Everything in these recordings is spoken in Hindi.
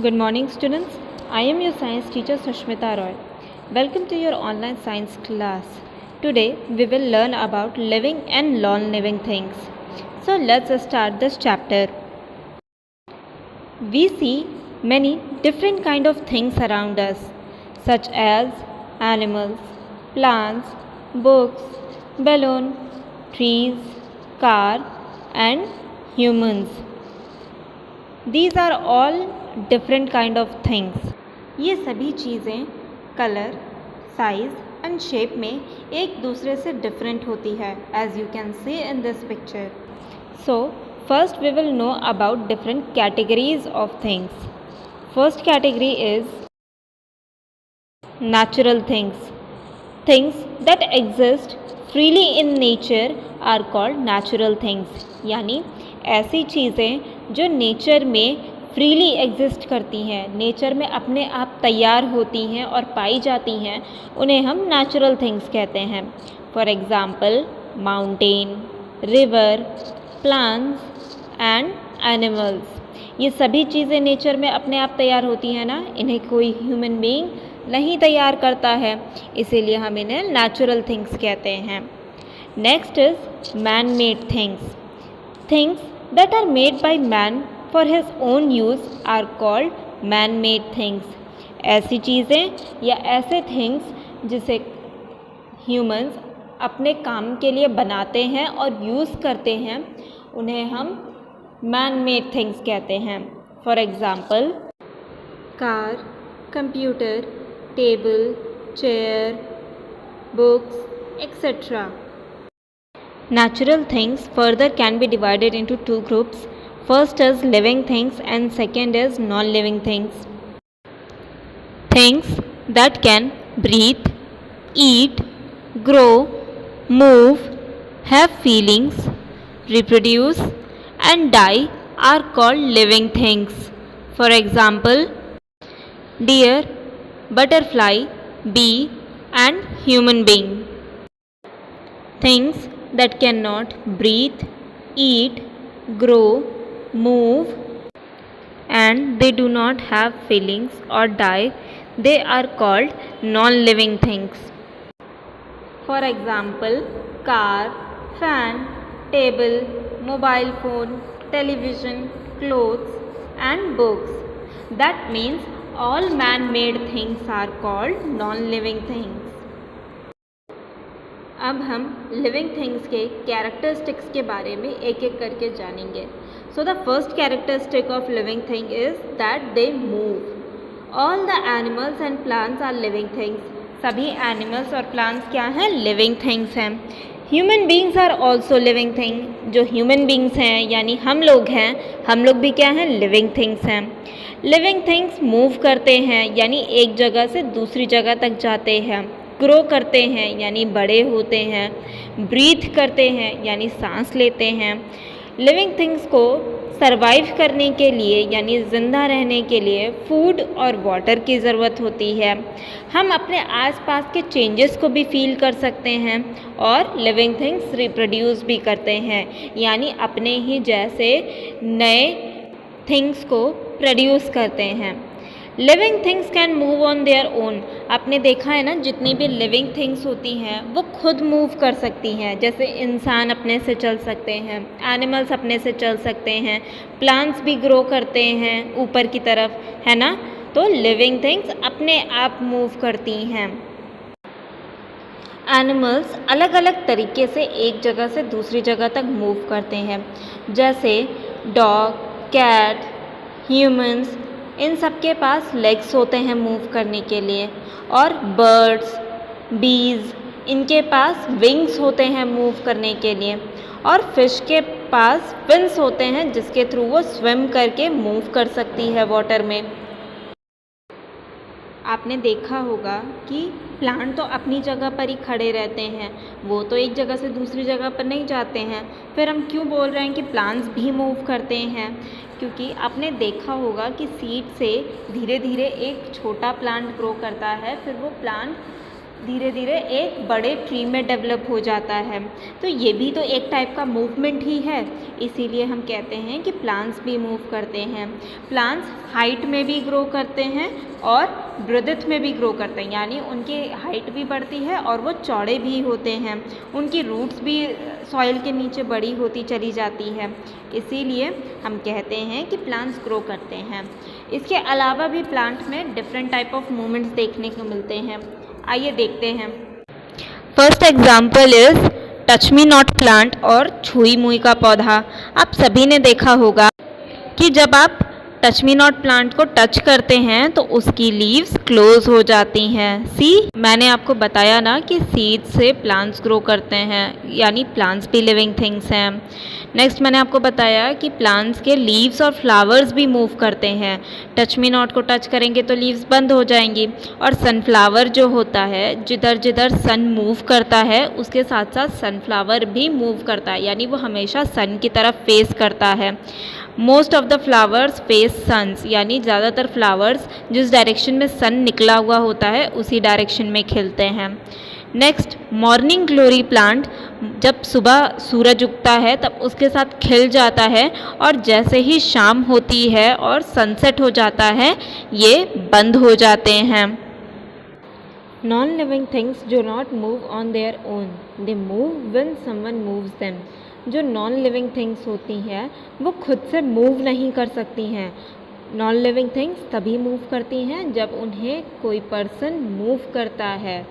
Good morning, students. I am your science teacher Sushmita Roy. Welcome to your online science class. Today we will learn about living and non-living things. So let's start this chapter. We see many different kind of things around us, such as animals, plants, books, balloon, trees, car, and humans. These are all different kind of things. ये सभी चीज़ें कलर, साइज एंड शेप में एक दूसरे से डिफरेंट होती है, as you can see in this picture. So first we will know about different categories of things. First category is natural things. Things that exist freely in nature are called natural things. यानी ऐसी चीज़ें जो नेचर में फ्रीली एग्जिस्ट करती हैं, नेचर में अपने आप तैयार होती हैं और पाई जाती हैं, उन्हें हम नेचुरल थिंग्स कहते हैं. For example mountain, river, plants and animals. ये सभी चीज़ें नेचर में अपने आप तैयार होती हैं ना, इन्हें कोई ह्यूमन बीइंग नहीं तैयार करता है, इसीलिए हम इन्हें नेचुरल थिंग्स कहते हैं. Next is man made things. Things that are made by man for his own use are called man-made things. ऐसी चीज़ें या ऐसे थिंग्स जिसे ह्यूमंस अपने काम के लिए बनाते हैं और यूज़ करते हैं, उन्हें हम man-made things कहते हैं. For example car, computer, table, chair, books, etc. Natural things further can be divided into two groups. First is living things and second is non-living things. Things that can breathe, eat, grow, move, have feelings, reproduce and die are called living things. For example, deer, butterfly, bee and human being. Things that cannot breathe, eat, grow, move and they do not have feelings or die, they are called non-living things. For example, car, fan, table, mobile phone, television, clothes and books. That means all man-made things are called non-living things. अब हम लिविंग थिंग्स के कैरेक्टरिस्टिक्स के बारे में एक एक करके जानेंगे. So the first characteristic of living thing is that they move. All the animals and plants are living things. सभी एनिमल्स और प्लांट्स क्या हैं? लिविंग थिंग्स हैं. Human beings are also living thing. जो ह्यूमन बींग्स हैं यानी हम लोग हैं, हम लोग भी क्या हैं? लिविंग थिंग्स हैं. लिविंग थिंग्स मूव करते हैं यानी एक जगह से दूसरी जगह तक जाते हैं. ग्रो करते हैं यानी बड़े होते हैं. ब्रीथ करते हैं यानी सांस लेते हैं. लिविंग थिंग्स को सरवाइव करने के लिए यानी ज़िंदा रहने के लिए फूड और वाटर की ज़रूरत होती है. हम अपने आसपास के चेंजेस को भी फील कर सकते हैं और लिविंग थिंग्स रिप्रोड्यूस भी करते हैं यानी अपने ही जैसे नए थिंग्स को प्रोड्यूस करते हैं. Living things can move on their own. आपने देखा है ना, जितनी भी लिविंग थिंग्स होती हैं वो खुद मूव कर सकती हैं. जैसे इंसान अपने से चल सकते हैं, एनिमल्स अपने से चल सकते हैं, प्लांट्स भी ग्रो करते हैं ऊपर की तरफ, है ना. तो लिविंग थिंग्स अपने आप मूव करती हैं. एनिमल्स अलग अलग तरीके से एक जगह से दूसरी जगह तक मूव करते हैं. जैसे डॉग, कैट, ह्यूमंस, इन सब के पास लेग्स होते हैं मूव करने के लिए. और बर्ड्स, बीज, इनके पास विंग्स होते हैं मूव करने के लिए. और फिश के पास फिन्स होते हैं जिसके थ्रू वो स्विम करके मूव कर सकती है वाटर में. आपने देखा होगा कि प्लांट तो अपनी जगह पर ही खड़े रहते हैं, वो तो एक जगह से दूसरी जगह पर नहीं जाते हैं. फिर हम क्यों बोल रहे हैं कि प्लांट्स भी मूव करते हैं? क्योंकि आपने देखा होगा कि सीड से धीरे धीरे एक छोटा प्लांट ग्रो करता है, फिर वो प्लांट धीरे धीरे एक बड़े ट्री में डेवलप हो जाता है। तो ये भी तो एक टाइप का मूवमेंट ही है, इसीलिए हम कहते हैं कि प्लांट्स भी मूव करते हैं। प्लांट्स हाइट में भी ग्रो करते हैं और ब्रेड्थ में भी ग्रो करते हैं, यानी उनकी हाइट भी बढ़ती है और वो चौड़े भी होते हैं। उनकी रूट्स भी सॉइल के नीचे बड़ी होती चली जाती है, इसीलिए हम कहते हैं कि प्लांट्स ग्रो करते हैं। इसके अलावा भी प्लांट में डिफरेंट टाइप ऑफ मूवमेंट्स देखने को मिलते हैं। आइए देखते हैं। First example is touch me not plant और छुई मुई का पौधा। आप सभी ने देखा होगा कि जब आप टच मी नॉट प्लांट को टच करते हैं तो उसकी लीव्स क्लोज हो जाती हैं। सी, मैंने आपको बताया ना कि सीड से प्लांट्स ग्रो करते हैं, यानी प्लांट्स भी लिविंग थिंग्स हैं। नेक्स्ट मैंने आपको बताया कि प्लांट्स के लीव्स और फ्लावर्स भी मूव करते हैं। टच मी नॉट को टच करेंगे तो लीव्स बंद हो जाएंगी, और सनफ्लावर जो होता है, जिधर जिधर सन मूव करता है उसके साथ साथ सनफ्लावर भी मूव करता है, यानी वो हमेशा सन की तरफ फेस करता है। Most of the flowers face suns, यानी ज़्यादातर फ्लावर्स जिस डायरेक्शन में सन निकला हुआ होता है उसी डायरेक्शन में खिलते हैं। नेक्स्ट, मॉर्निंग ग्लोरी प्लांट जब सुबह सूरज उगता है तब उसके साथ खिल जाता है, और जैसे ही शाम होती है और सनसेट हो जाता है ये बंद हो जाते हैं। Non living things do not move on their own, they move when someone moves them. जो नॉन लिविंग थिंग्स होती हैं वो खुद से मूव नहीं कर सकती हैं। नॉन लिविंग थिंग्स तभी मूव करती हैं जब उन्हें कोई पर्सन मूव करता है।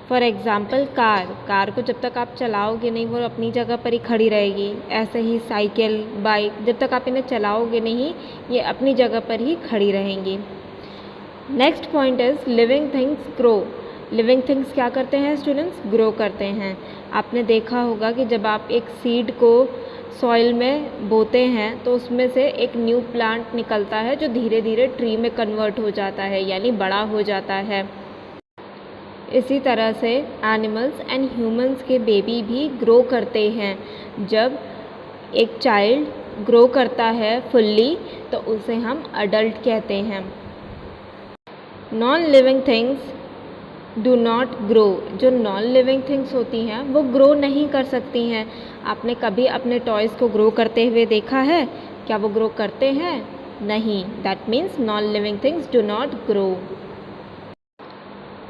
फॉर एग्ज़ाम्पल कार को जब तक आप चलाओगे नहीं वो अपनी जगह पर ही खड़ी रहेगी। ऐसे ही साइकिल, बाइक, जब तक आप इन्हें चलाओगे नहीं ये अपनी जगह पर ही खड़ी रहेंगी। Next point is living things grow. Living things क्या करते हैं स्टूडेंट्स? ग्रो करते हैं। आपने देखा होगा कि जब आप एक सीड को सॉइल में बोते हैं तो उसमें से एक न्यू प्लांट निकलता है जो धीरे धीरे ट्री में कन्वर्ट हो जाता है, यानी बड़ा हो जाता है। इसी तरह से एनिमल्स एंड ह्यूमंस के बेबी भी ग्रो करते हैं। जब एक चाइल्ड ग्रो करता है फुल्ली तो उसे हम अडल्ट कहते हैं। Non living things do not grow. जो नॉन लिविंग थिंग्स होती हैं वो ग्रो नहीं कर सकती हैं। आपने कभी अपने टॉयज़ को ग्रो करते हुए देखा है? क्या वो ग्रो करते हैं? नहीं। That means non living things do not grow.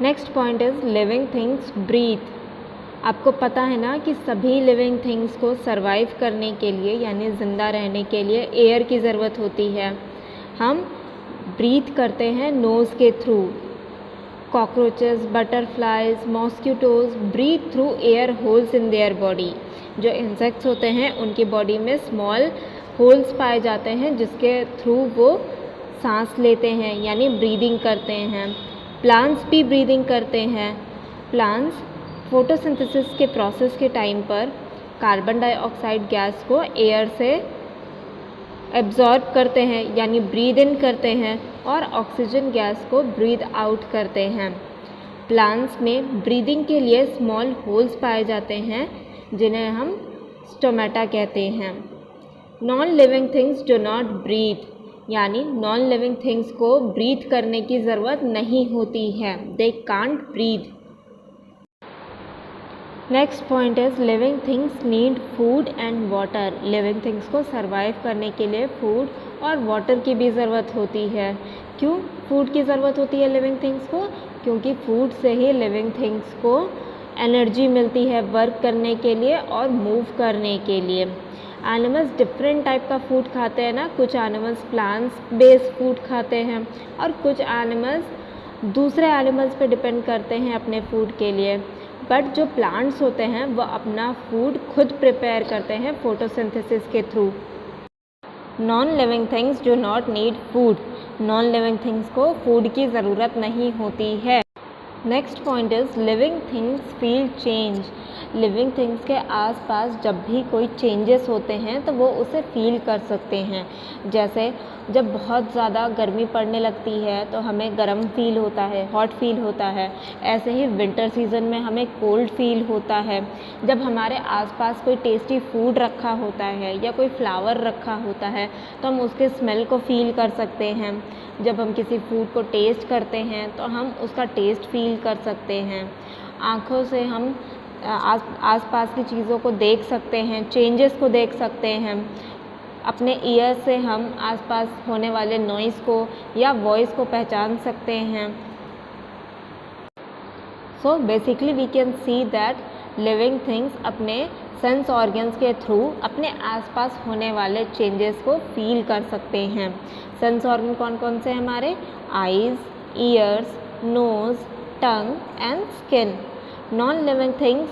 Next point is living things breathe. आपको पता है ना कि सभी लिविंग थिंग्स को सरवाइव करने के लिए, यानी ज़िंदा रहने के लिए एयर की ज़रूरत होती है। हम ब्रीथ करते हैं नोज़ के through. Cockroaches, butterflies, mosquitoes breathe through air holes in their body. जो इंसेक्ट्स होते हैं उनकी बॉडी में स्मॉल होल्स पाए जाते हैं जिसके थ्रू वो सांस लेते हैं, यानी ब्रीदिंग करते हैं। प्लांट्स भी ब्रीदिंग करते हैं। प्लांट्स फोटोसिंथेसिस के प्रोसेस के टाइम पर कार्बन डाइऑक्साइड गैस को एयर से एब्जॉर्ब करते हैं, यानी ब्रीद इन करते हैं, और ऑक्सीजन गैस को ब्रीद आउट करते हैं। प्लांट्स में ब्रीदिंग के लिए स्मॉल होल्स पाए जाते हैं जिन्हें हम स्टोमेटा कहते हैं। Non living things do not breathe, यानी नॉन लिविंग थिंग्स को ब्रीथ करने की ज़रूरत नहीं होती है। They can't breathe. Next point is living things need food and water. Living things को सरवाइव करने के लिए फूड और वाटर की भी ज़रूरत होती है। क्यों फूड की ज़रूरत होती है लिविंग थिंग्स को? क्योंकि फूड से ही लिविंग थिंग्स को एनर्जी मिलती है वर्क करने के लिए और मूव करने के लिए। एनिमल्स डिफरेंट टाइप का फूड खाते हैं ना। कुछ एनिमल्स प्लांट्स बेस्ड फूड खाते हैं और कुछ एनिमल्स दूसरे एनिमल्स पे डिपेंड करते हैं अपने फूड के लिए। बट जो प्लांट्स होते हैं वो अपना फूड खुद प्रिपेयर करते हैं फोटोसिंथेसिस के through. Non living things do not need food. Non living things को फूड की ज़रूरत नहीं होती है। Next point is living things feel change. Living things के आसपास जब भी कोई चेंजेस होते हैं तो वो उसे फील कर सकते हैं। जैसे जब बहुत ज़्यादा गर्मी पड़ने लगती है तो हमें गर्म फील होता है, हॉट फील होता है। ऐसे ही विंटर सीज़न में हमें कोल्ड फील होता है। जब हमारे आसपास कोई टेस्टी फूड रखा होता है या कोई फ्लावर रखा होता है तो हम उसके स्मेल को फील कर सकते हैं। जब हम किसी फूड को टेस्ट करते हैं तो हम उसका टेस्ट फील फील कर सकते हैं। आँखों से हम आसपास की चीज़ों को देख सकते हैं, चेंजेस को देख सकते हैं। अपने ईयर से हम आसपास होने वाले नॉइज़ को या वॉइस को पहचान सकते हैं। So basically we can see that living things अपने सेंस ऑर्गन्स के थ्रू अपने आसपास होने वाले चेंजेस को फील कर सकते हैं। सेंस ऑर्गन कौन कौन से हैं हमारे? Eyes, ears, nose, tongue and skin. Non living things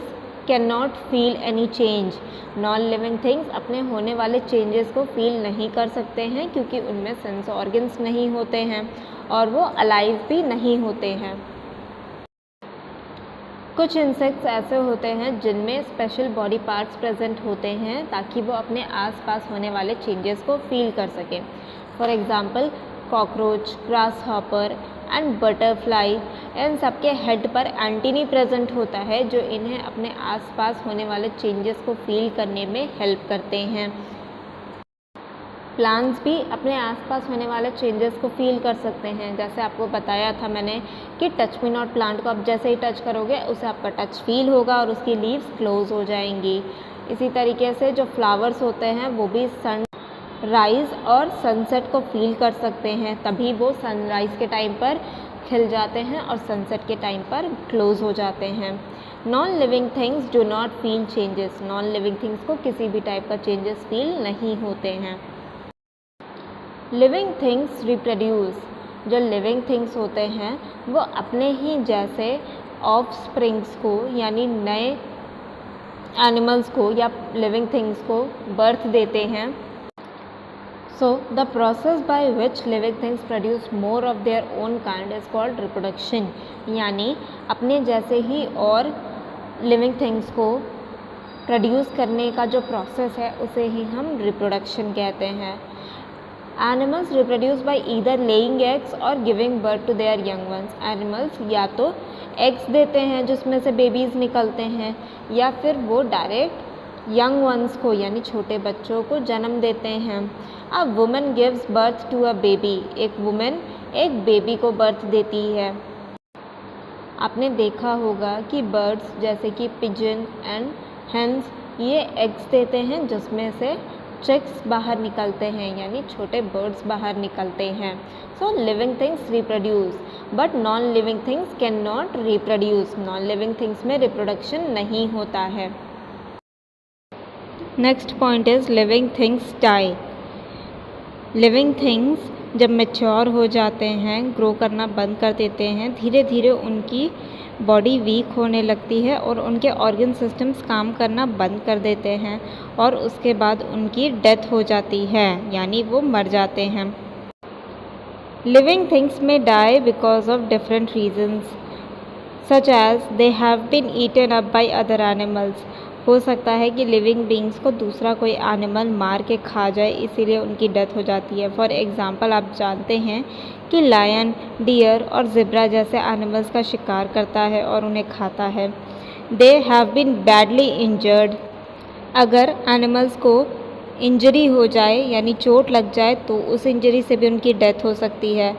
can not feel any change. Non living things अपने होने वाले चेंजेस को फील नहीं कर सकते हैं क्योंकि उनमें सेंस ऑर्गन्स नहीं होते हैं और वो अलाइव भी नहीं होते हैं। कुछ इंसेक्ट्स ऐसे होते हैं जिनमें स्पेशल बॉडी पार्ट्स प्रेजेंट होते हैं ताकि वो अपने आसपास होने वाले चेंजेस को फील कर सकें। For example cockroach, grasshopper and butterfly, इन सबके हेड पर एंटीनी प्रेजेंट होता है जो इन्हें अपने आसपास होने वाले चेंजेस को फील करने में हेल्प करते हैं। प्लांट्स भी अपने आसपास होने वाले चेंजेस को फील कर सकते हैं। जैसे आपको बताया था मैंने कि टच मी नॉट प्लांट को आप जैसे ही टच करोगे उसे आपका टच फील होगा और उसकी लीव्स क्लोज हो जाएंगी। इसी तरीके से जो फ्लावर्स होते हैं वो भी सनराइज़ और सनसेट को फील कर सकते हैं, तभी वो सनराइज़ के टाइम पर खिल जाते हैं और सनसेट के टाइम पर क्लोज हो जाते हैं। Non living things do not feel changes. Non living things को किसी भी टाइप का चेंजेस फील नहीं होते हैं। Living things reproduce. जो लिविंग थिंग्स होते हैं वो अपने ही जैसे ऑफस्प्रिंग्स को यानी नए एनिमल्स को या लिविंग थिंग्स को बर्थ देते हैं। So the process by which living things produce more of their own kind is called reproduction. यानी अपने जैसे ही और लिविंग थिंग्स को प्रोड्यूस करने का जो प्रोसेस है उसे ही हम रिप्रोडक्शन कहते हैं। Animals reproduce by either laying eggs और giving birth to their young ones. Animals या तो एग्स देते हैं जिसमें से बेबीज़ निकलते हैं या फिर वो डायरेक्ट यंग वंस को यानी छोटे बच्चों को जन्म देते हैं। A woman gives birth to a baby. एक वुमेन एक बेबी को बर्थ देती है। आपने देखा होगा कि बर्ड्स जैसे कि पिजन एंड हेंस ये एग्स देते हैं जिसमें से चिक्स बाहर निकलते हैं यानी छोटे बर्ड्स बाहर निकलते हैं। So living things reproduce but non living things can not reproduce. Non living things में रिप्रोडक्शन नहीं होता है। Next point is living things die. Living things जब मैच्योर हो जाते हैं, ग्रो करना बंद कर देते हैं, धीरे धीरे उनकी बॉडी वीक होने लगती है और उनके ऑर्गन सिस्टम्स काम करना बंद कर देते हैं और उसके बाद उनकी डेथ हो जाती है यानी वो मर जाते हैं। लिविंग थिंग्स में die because of different reasons such as they have been eaten up by other animals. हो सकता है कि लिविंग बींग्स को दूसरा कोई एनिमल मार के खा जाए, इसीलिए उनकी डेथ हो जाती है। फॉर एग्ज़ाम्पल आप जानते हैं कि लायन, डियर और ज़ेब्रा जैसे एनिमल्स का शिकार करता है और उन्हें खाता है। They have been badly injured. अगर एनिमल्स को इंजरी हो जाए यानी चोट लग जाए तो उस इंजरी से भी उनकी डेथ हो सकती है।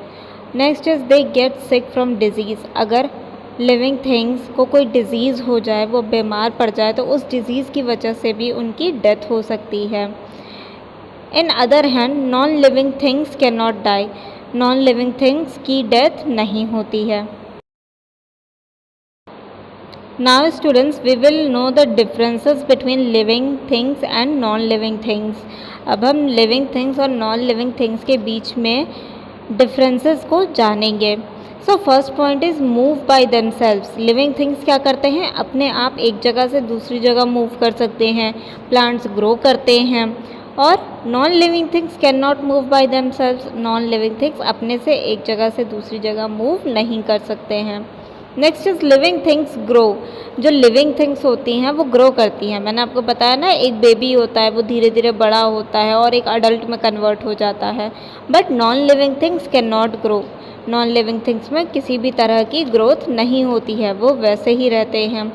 Next is they get sick from disease. अगर लिविंग थिंग्स को कोई डिज़ीज़ हो जाए, वो बीमार पड़ जाए, तो उस डिज़ीज़ की वजह से भी उनकी डेथ हो सकती है। In other hand non living things can not die. Non living things की डेथ नहीं होती है। Now students we will know the differences between living things and non living things. अब हम लिविंग थिंग्स और नॉन लिविंग थिंग्स के बीच में डिफरेंसेस को जानेंगे। So first point is move by themselves. Living things क्या करते हैं? अपने आप एक जगह से दूसरी जगह मूव कर सकते हैं, प्लांट्स ग्रो करते हैं। और non living things can not move by themselves. Non living things अपने से एक जगह से दूसरी जगह मूव नहीं कर सकते हैं। Next is living things grow. जो लिविंग थिंग्स होती हैं वो ग्रो करती हैं। मैंने आपको बताया ना, एक बेबी होता है वो धीरे धीरे बड़ा होता है और एक अडल्ट में कन्वर्ट हो जाता है। But non living things can not grow. Non living things में किसी भी तरह की ग्रोथ नहीं होती है, वो वैसे ही रहते हैं।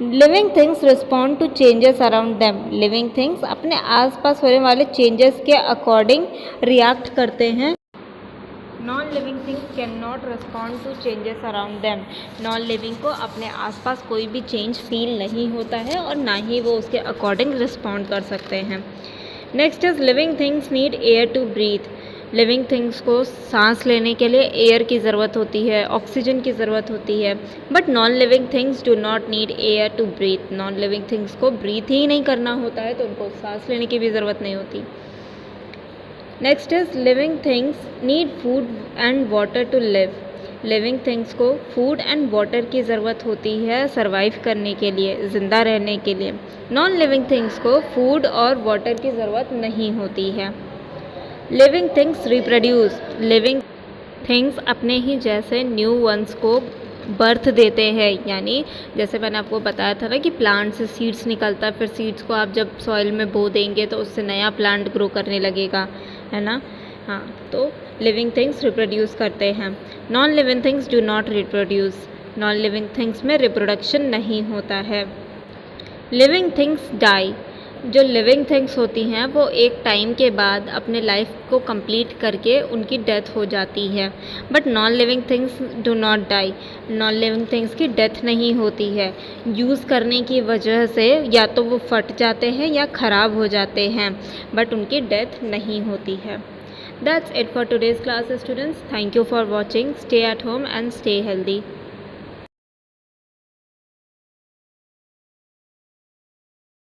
Living things respond to changes around them. Living things अपने आसपास होने वाले चेंजेस के अकॉर्डिंग रिएक्ट करते हैं। Non living things can not respond to changes around them. Non living को अपने आसपास कोई भी चेंज फील नहीं होता है और ना ही वो उसके अकॉर्डिंग रिस्पॉन्ड कर सकते हैं। Next is living things need air to breathe. Living things को सांस लेने के लिए एयर की ज़रूरत होती है, ऑक्सीजन की ज़रूरत होती है, but non living things do not need air to breathe. Non living things को ब्रीथ ही नहीं करना होता है तो उनको सांस लेने की भी ज़रूरत नहीं होती। Next is living things need food and water to live. Living things को फूड एंड वाटर की ज़रूरत होती है सर्वाइव करने के लिए, ज़िंदा रहने के लिए। नॉन लिविंग थिंग्स को फूड और वाटर की ज़रूरत नहीं होती है। Living things reproduce. Living things अपने ही जैसे न्यू वंस को बर्थ देते हैं, यानी जैसे मैंने आपको बताया था ना कि प्लांट से सीड्स निकलता है, फिर सीड्स को आप जब सॉइल में बो देंगे तो उससे नया प्लांट ग्रो करने लगेगा, है ना। हाँ, तो लिविंग थिंग्स रिप्रोड्यूस करते हैं। Non living things do not reproduce. Non living things में रिप्रोडक्शन नहीं होता है। Living things die. जो लिविंग थिंग्स होती हैं वो एक टाइम के बाद अपने लाइफ को कंप्लीट करके उनकी डेथ हो जाती है, but non living things do not die. Non living things की डेथ नहीं होती है। यूज़ करने की वजह से या तो वो फट जाते हैं या ख़राब हो जाते हैं, बट उनकी डेथ नहीं होती है। That's it for today's class, students. Thank you for watching. Stay at home and stay healthy.